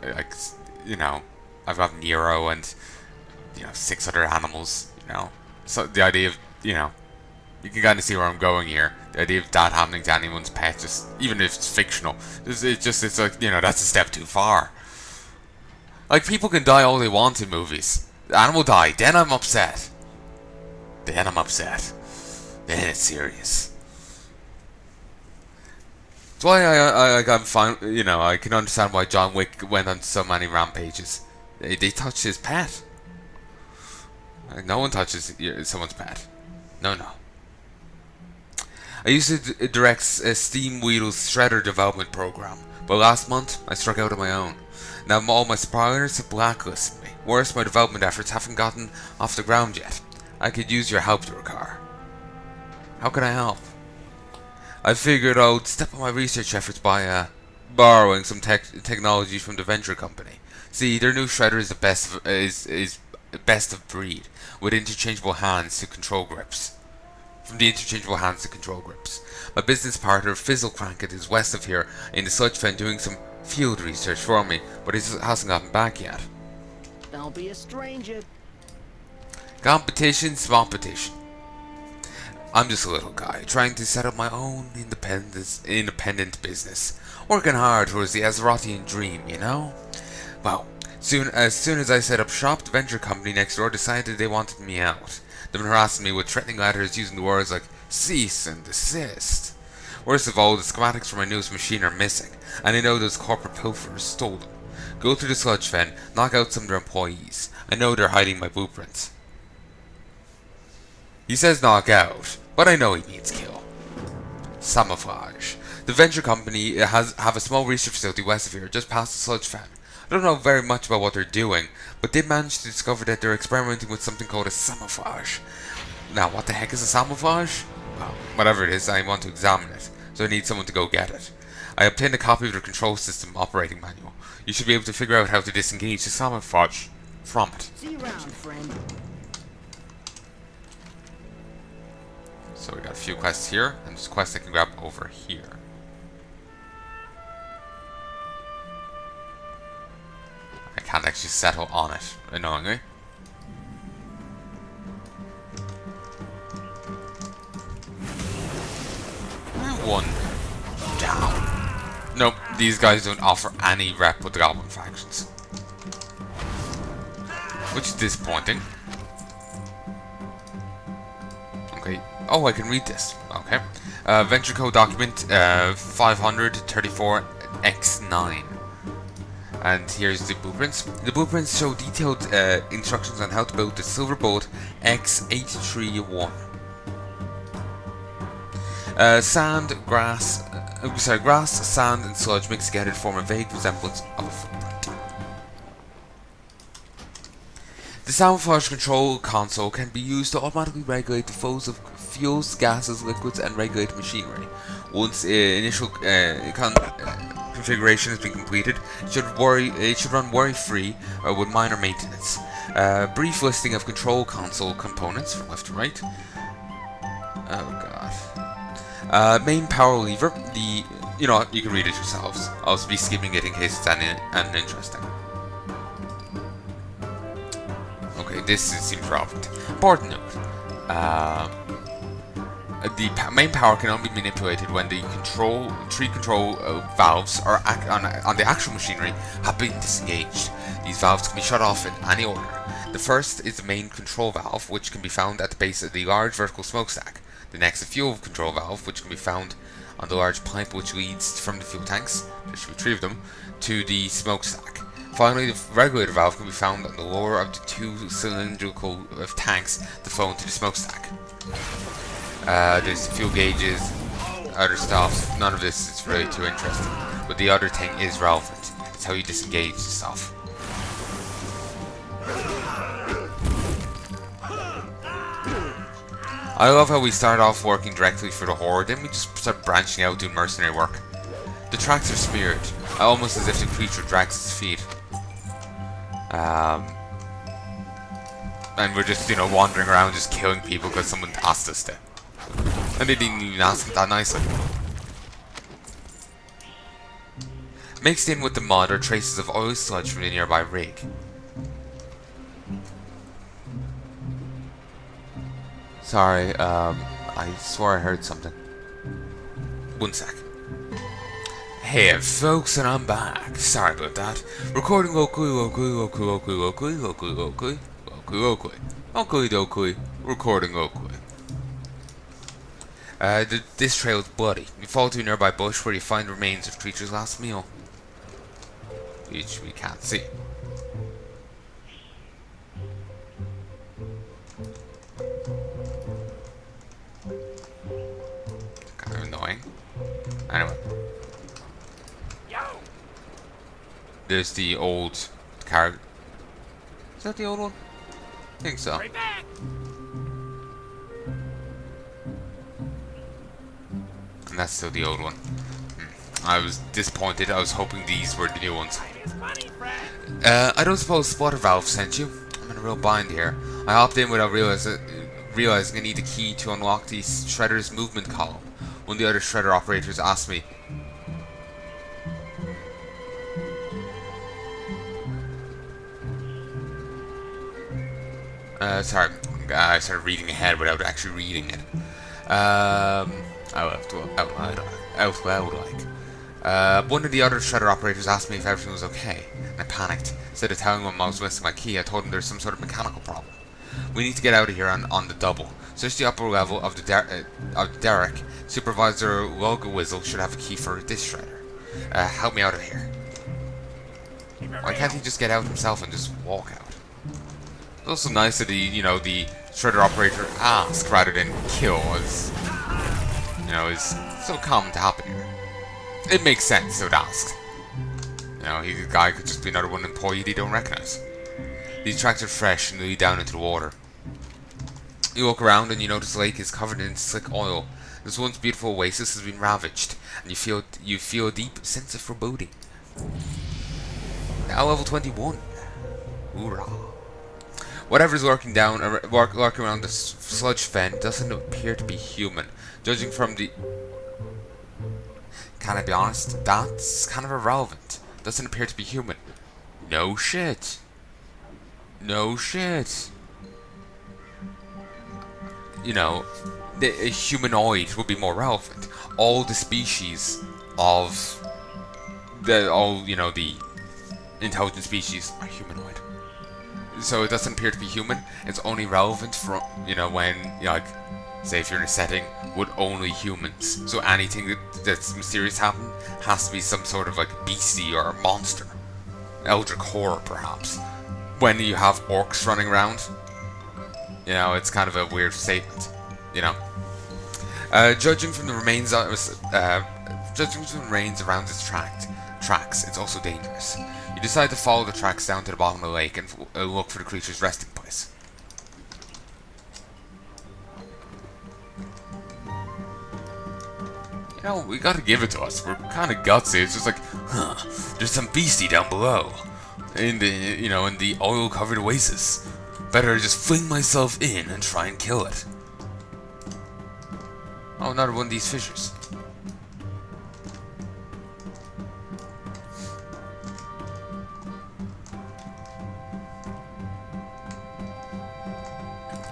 like, you know, I've got Nero and, 6 other animals, So the idea of, you can kind of see where I'm going here. The idea of that happening to anyone's pet, just even if it's fictional, it's like, that's a step too far. Like, people can die all they want in movies. The animal die, then I'm upset. Then I'm upset. Then it's serious. That's why I'm fine. I can understand why John Wick went on so many rampages. They touched his pet. No one touches someone's pet. No, no. I used to direct Steam Wheel's Shredder development program, but last month I struck out on my own. Now all my suppliers have blacklisted me. Worse, my development efforts haven't gotten off the ground yet. I could use your help, Durcar. How can I help? I figured I would step on my research efforts by borrowing some technology from the venture company. See, their new shredder is the best of breed, with interchangeable hands to control grips. From the interchangeable hands to control grips. My business partner, Fizzle Crankit, is west of here in the Sludge Fen doing some field research for me, but he hasn't gotten back yet. Don't be a stranger. Competition, swampetition. I'm just a little guy trying to set up my own independent business, working hard towards the Azerothian dream, Well, as soon as I set up shop, the venture company next door decided they wanted me out. They've been harassing me with threatening letters using the words like cease and desist. Worst of all, the schematics for my newest machine are missing, and I know those corporate pilferers stole them. Go through the Sludge Fen, knock out some of their employees. I know they're hiding my blueprints. He says knock out, but I know he means kill. Camouflage. The venture company have a small research facility west of here, just past the Sludge Fen. I don't know very much about what they're doing, but they managed to discover that they're experimenting with something called a camouflage. Now, what the heck is a camouflage? Well, whatever it is, I want to examine it, so I need someone to go get it. I obtained a copy of the control system operating manual. You should be able to figure out how to disengage the camouflage from it. See you around, friend. So we got a few quests here, and there's a quest I can grab over here. I can't actually settle on it, annoyingly. One down. Nope, these guys don't offer any rep with the Goblin factions, which is disappointing. Okay. Oh, I can read this. Okay. Venture code document 534X9. And here's the blueprints. The blueprints show detailed instructions on how to build the Silver Bolt X831. Grass, sand, and sludge mixed together to form a vague resemblance of a footprint. The camouflage control console can be used to automatically regulate the flows of fuels, gases, liquids, and regulate machinery. Once initial configuration has been completed, it should run worry-free with minor maintenance. Brief listing of control console components from left to right. Oh god. Main power lever. You know what, you can read it yourselves. I'll be skipping it in case it's uninteresting. Okay, this seems relevant. Important note. The main power can only be manipulated when the tree control valves are on the actual machinery have been disengaged. These valves can be shut off in any order. The first is the main control valve, which can be found at the base of the large vertical smokestack. The next, the fuel control valve, which can be found on the large pipe which leads from the fuel tanks, there should be 3 of them, to the smokestack. Finally, the regulator valve can be found on the lower of the 2 cylindrical tanks that flow into the smokestack. There's the fuel gauges, other stuff. None of this is really too interesting, but the other thing is relevant. It's how you disengage the stuff. I love how we start off working directly for the Horde, then we just start branching out doing mercenary work. The tracks are smeared, almost as if the creature drags its feet. And we're just, wandering around just killing people because someone asked us to. And they didn't even ask it that nicely. Mixed in with the mud are traces of oil sludge from the nearby rig. Sorry, I swore I heard something. One sec. Hey folks, and I'm back. Sorry about that. Recording locally. Recording locally. This trail is bloody. You fall to a nearby bush where you find remains of the creature's last meal, which we can't see. Kind of annoying. Anyway. There's the old car. Is that the old one? I think so. Right back. And that's still the old one. I was disappointed. I was hoping these were the new ones. I don't suppose Spotter Valve sent you. I'm in a real bind here. I hopped in without realizing I need a key to unlock the Shredder's movement column. One of the other Shredder operators asked me. Sorry, I started reading ahead without actually reading it. Out loud like. One of the other Shredder operators asked me if everything was okay, and I panicked. Instead of telling him I was missing my key, I told him there's some sort of mechanical problem. We need to get out of here on the double. Search the upper level of the derrick. Supervisor Logawizzle should have a key for this Shredder. Help me out of here. Why can't he just get out himself and just walk out? It's also nice that the Shredder operator ask rather than kill, as is so common to happen here. It makes sense, so it asks. The guy could just be another one employee they don't recognize. These tracks are fresh and lead down into the water. You look around and you notice the lake is covered in slick oil. This once beautiful oasis has been ravaged, and you feel a deep sense of foreboding. Now level 21. Hoorah. Whatever's lurking around the Sludge Fen doesn't appear to be human. Judging from the... Can I be honest? That's kind of irrelevant. Doesn't appear to be human. No shit. No shit. A humanoid would be more relevant. All the species of... the intelligent species are humanoid. So it doesn't appear to be human. It's only relevant for when say if you're in a setting with only humans. So anything that's mysterious happen has to be some sort of beastie or a monster, eldritch horror perhaps. When you have orcs running around, it's kind of a weird statement. Judging from the remains around its tracks, it's also dangerous. You decide to follow the tracks down to the bottom of the lake and look for the creature's resting place. We gotta give it to us. We're kind of gutsy. It's just there's some beastie down below, in the oil-covered oasis. Better just fling myself in and try and kill it. Oh, another one of these fissures.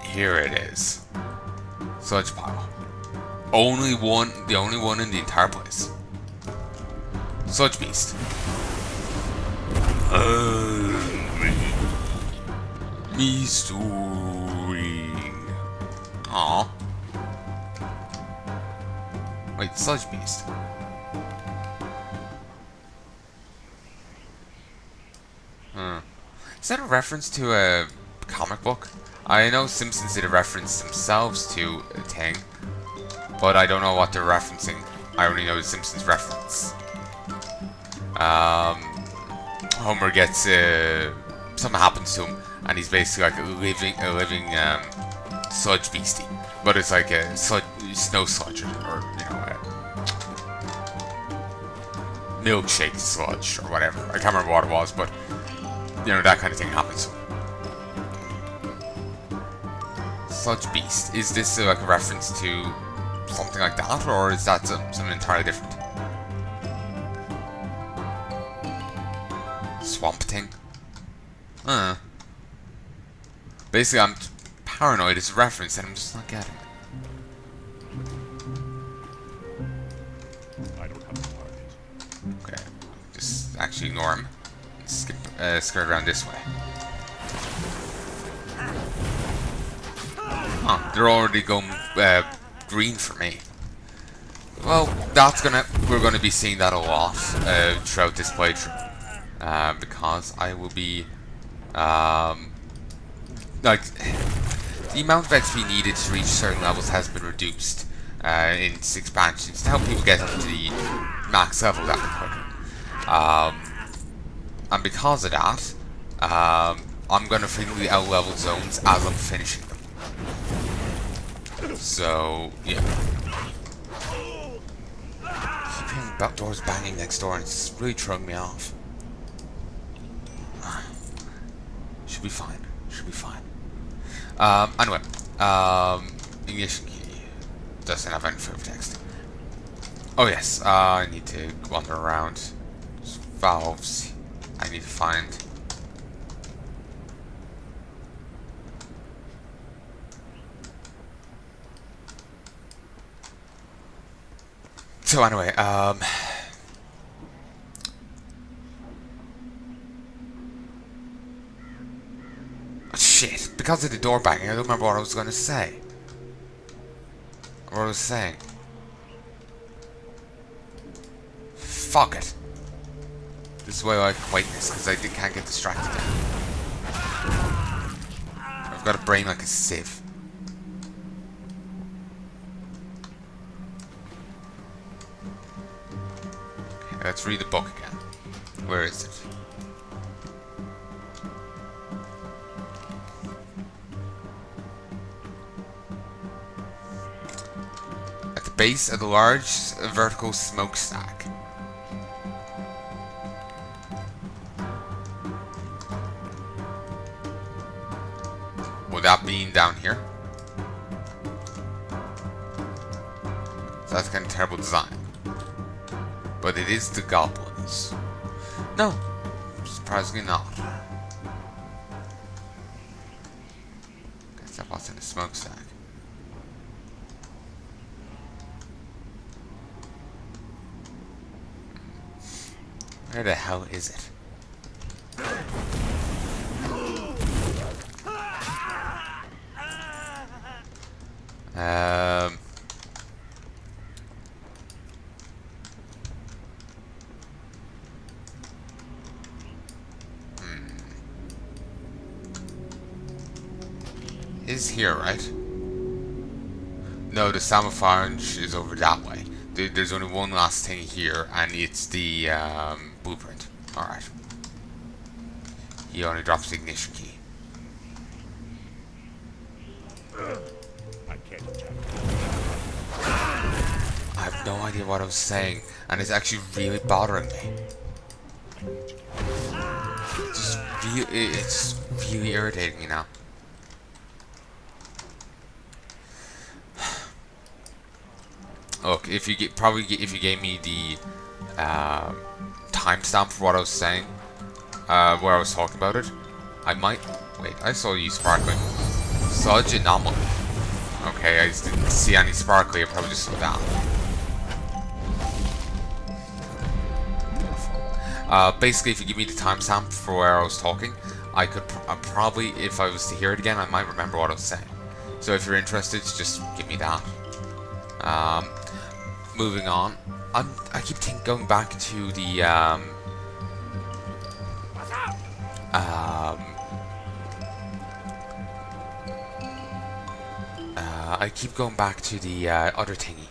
Here it is. Sludge pile. The only one in the entire place. Sludge beast. Mystery. Aww. Wait, Sludge beast. Is that a reference to a comic book? I know Simpsons did a reference themselves to a thing, but I don't know what they're referencing. I only know the Simpsons reference. Homer gets something happens to him, and he's basically like a living sludge beastie, but it's like a snow sludge or milkshake sludge or whatever. I can't remember what it was, but that kind of thing happens. Sludge beast. Is this like a reference to something like that, or is that something entirely different? swamp thing. Basically, I'm paranoid. It's a reference, and I'm just not getting it. I don't have a target. Okay, just actually ignore him. Skip, skirt around this way. Huh, they're already going green for me. Well, we're gonna be seeing that a lot throughout this playthrough, because I will be, like, the amount of XP needed to reach certain levels has been reduced in this expansion to help people get up to the max level that quicker. And because of that, I'm gonna frequently out-level zones as I'm finishing them. So, yeah. Keep hearing doors banging next door and it's really throwing me off. Should be fine. Should be fine. Anyway, ignition key. Doesn't have any flavor text. Oh yes, I need to wander around. There's valves I need to find. So anyway, oh, shit, because of the door banging, I don't remember what I was going to say. What I was saying. Fuck it. This is why I can wait this, because I can't get distracted. I've got a brain like a sieve. Okay, let's read the book again. Where is it? At the base of the large vertical smokestack. Would that mean down here? So that's kind of terrible design. But it is the goblins. No, surprisingly not. Guess that wasn't a smokestack. Where the hell is it? Is here, right? No, the Samofarange is over that way. There's only one last thing here, and it's the blueprint. Alright. He only drops the ignition key. I can't attack. I have no idea what I was saying, and it's actually really bothering me. It's really irritating me now. Look, if you gave me the timestamp for what I was saying, where I was talking about it, I might. Wait, I saw you sparkling. Sludge anomaly. Okay, I just didn't see any sparkly. I probably just saw that. Basically, if you give me the timestamp for where I was talking, I could probably, if I was to hear it again, I might remember what I was saying. So if you're interested, just give me that. Moving on, I keep going back to the I keep going back to the other thingy.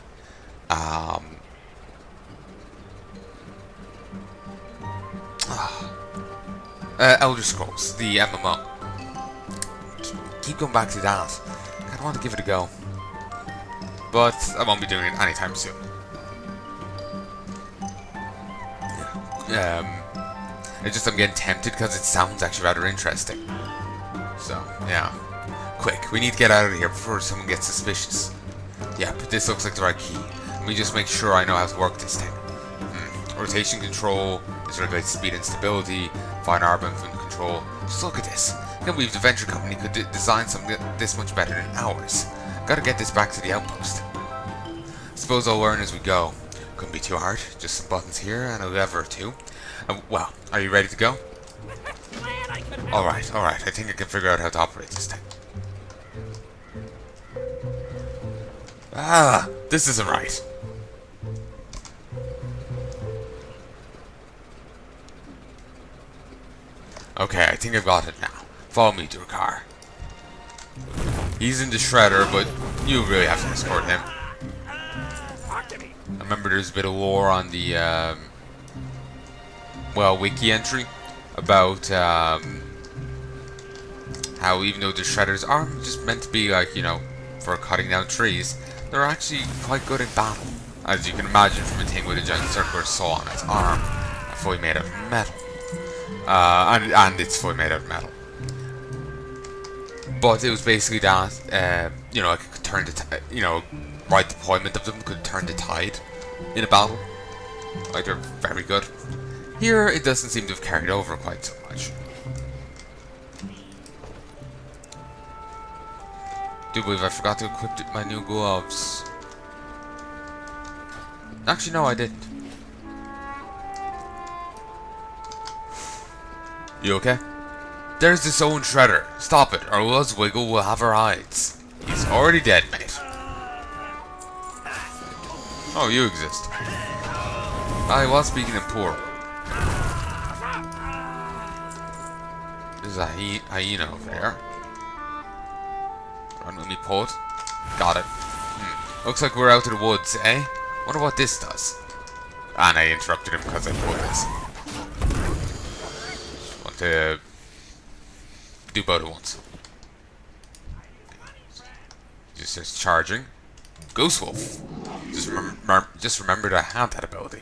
Elder Scrolls, the MMO. Keep going back to that. I kind of want to give it a go, but I won't be doing it anytime soon. It's just I'm getting tempted because it sounds actually rather interesting. So, yeah. Quick, we need to get out of here before someone gets suspicious. Yeah, but this looks like the right key. Let me just make sure I know how to work this thing. Rotation control, This regulates speed and stability, fine armor movement control. Just look at this. I can't believe the venture company could design something this much better than ours. Gotta get this back to the outpost. Suppose I'll learn as we go. Couldn't be too hard. Just some buttons here and a lever or two. Well, are you ready to go? Alright. I think I can figure out how to operate this thing. Ah, this isn't right. Okay, I think I've got it now. Follow me, Durcar. He's in the shredder, but you really have to escort him. I remember there's a bit of lore on the, wiki entry about, how even though the shredders aren't just meant to be like, for cutting down trees, they're actually quite good in battle. As you can imagine from a thing with a giant circular saw on its arm, fully made out of metal. And it's fully made out of metal. But it was basically that, like it could turn the, right deployment of them could turn the tide in a battle. Like, they're very good. Here, it doesn't seem to have carried over quite so much. Do believe I forgot to equip my new gloves. Actually, no, I didn't. You okay? There's this own shredder. Stop it, or Luzzwiggle will have our hides. He's already dead, mate. Oh, you exist. I was speaking in plural. There's a hyena over there. Run with me, poet. Got it. Looks like we're out of the woods, eh? Wonder what this does. And I interrupted him because I pulled this. Just want to do both at once. Just says charging. Ghost Wolf. Just remembered I had that ability.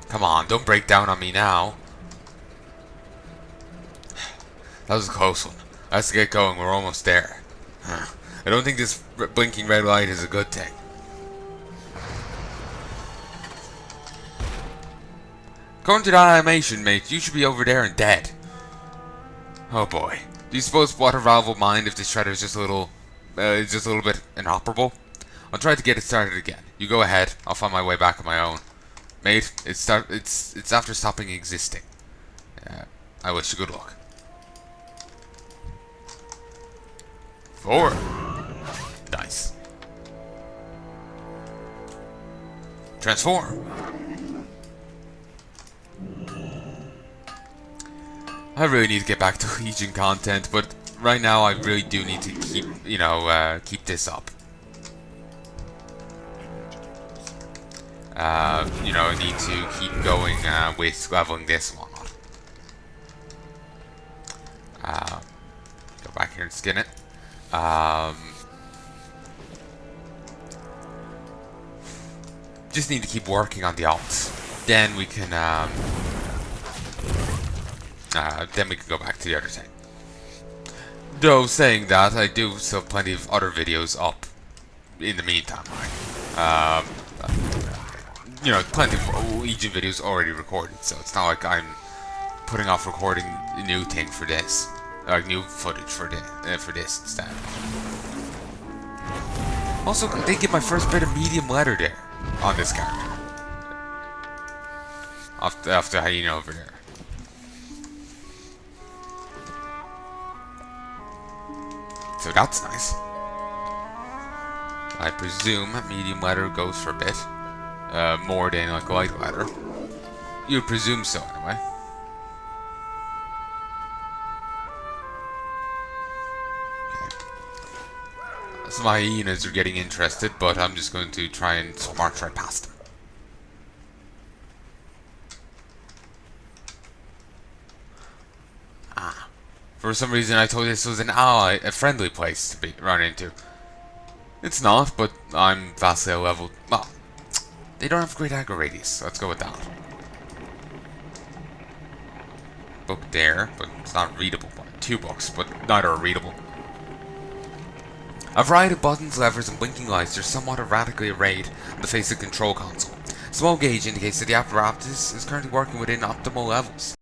Come on, don't break down on me now. That was a close one. Let's get going, we're almost there. I don't think this blinking red light is a good thing. According to that animation, mate, you should be over there and dead. Oh boy. Do you suppose Water Valve will mind if this shredder is just a little bit inoperable? I'll try to get it started again. You go ahead, I'll find my way back on my own. Mate, it's after stopping existing. I wish you good luck. Forward. Nice. Transform. I really need to get back to Legion content, but right now I really do need to keep, keep this up. I need to keep going with leveling this and whatnot. Go back here and skin it. Just need to keep working on the alts. Then we can, go back to the other thing. Though, saying that, I do still have plenty of other videos up in the meantime. Plenty of Legion videos already recorded, so it's not like I'm putting off recording a new thing for this. Like new footage for this instead. Also, they get my first bit of medium letter there on this character. Off the hyena over there. So that's nice. I presume medium letter goes for a bit more than like light letter. You'd presume so anyway. So my hyenas are getting interested, but I'm just going to try and march right past them. For some reason I thought this was a friendly place to run into. It's not, but I'm vastly leveled. Well, they don't have great aggro radius, so let's go with that. Book there, but it's not readable. 2 books, but neither are readable. A variety of buttons, levers, and blinking lights are somewhat erratically arrayed on the face of the control console. Smoke gauge indicates that the apparatus is currently working within optimal levels.